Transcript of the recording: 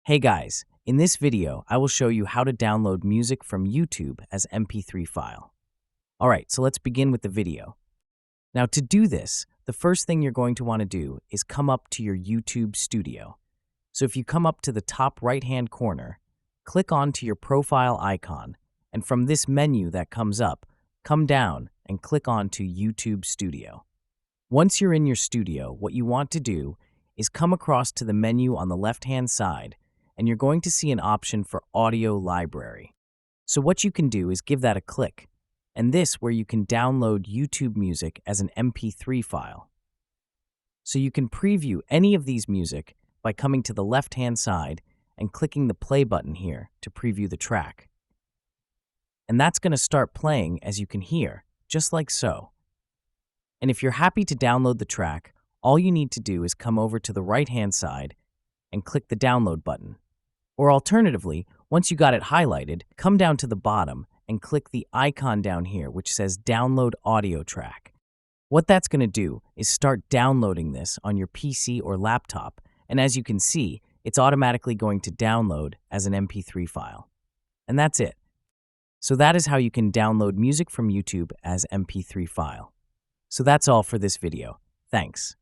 Hey guys, in this video, I will show you how to download music from YouTube as MP3 file. Alright, so let's begin with the video. Now to do this, the first thing you're going to want to do is come up to your YouTube studio. So if you come up to the top right-hand corner, click onto your profile icon, and from this menu that comes up, come down and click onto YouTube Studio. Once you're in your studio, what you want to do is come across to the menu on the left-hand side, and you're going to see an option for Audio Library. So what you can do is give that a click, and this where you can download YouTube music as an MP3 file. So you can preview any of these music by coming to the left-hand side and clicking the play button here to preview the track. And that's going to start playing, as you can hear, just like so. And if you're happy to download the track, all you need to do is come over to the right-hand side and click the download button. Or alternatively, once you got it highlighted, come down to the bottom and click the icon down here which says Download Audio Track. What that's going to do is start downloading this on your PC or laptop, and as you can see, it's automatically going to download as an MP3 file. And that's it. So that is how you can download music from YouTube as MP3 file. So that's all for this video. Thanks.